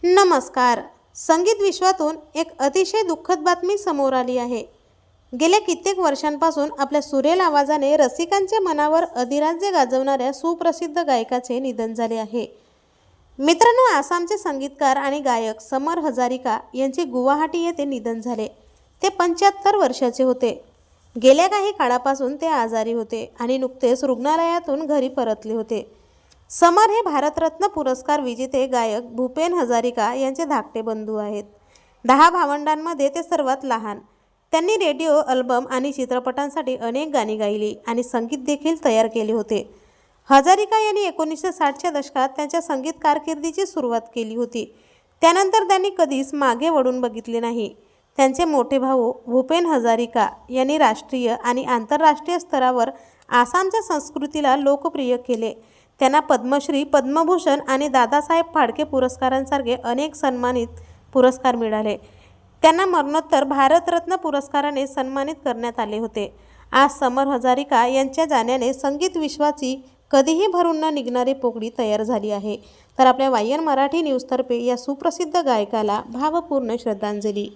नमस्कार. संगीत विश्वातून एक अतिशय दुःखद बातमी समोर आली आहे. गेल्या कित्येक वर्षांपासून आपल्या सुरेल आवाजाने रसिकांच्या मनावर अधिराज्य गाजवणाऱ्या सुप्रसिद्ध गायकाचे निधन झाले आहे. मित्रांनो, आसामचे संगीतकार आणि गायक समर हजारिका यांचे गुवाहाटी येथे निधन झाले. ते 75 वर्षाचे होते. गेल्या काही काळापासून ते आजारी होते आणि नुकतेच रुग्णालयातून घरी परतले होते. समर हे भारतरत्न पुरस्कार विजेते गायक भूपेन हजारिका यांचे धाकटे बंधू आहेत. 10 भावंडांमध्ये ते सर्वात लहान. त्यांनी रेडिओ, अल्बम आणि चित्रपटांसाठी अनेक गाणी गायली आणि संगीत देखील तयार केले होते. हजारिका यांनी 1960च्या दशकात त्यांच्या संगीत कारकिर्दीची सुरुवात केली होती. त्यानंतर त्यांनी कधीच मागे वळून बघितले नाही. त्यांचे मोठे भाऊ भूपेन हजारिका यांनी राष्ट्रीय आणि आंतरराष्ट्रीय स्तरावर आसामच्या संस्कृतीला लोकप्रिय केले. त्यांना पद्मश्री, पद्मभूषण आणि दादासाहेब फाळके पुरस्कारांसारखे अनेक सन्मानित पुरस्कार मिळाले. त्यांना मरणोत्तर भारतरत्न पुरस्काराने सन्मानित करण्यात आले होते. आज समर हजारिका यांच्या जाण्याने संगीत विश्वाची कधीही भरून न निघणारी पोकळी तयार झाली आहे. तर आपल्या वायन मराठी न्यूजतर्फे या सुप्रसिद्ध गायकाला भावपूर्ण श्रद्धांजली.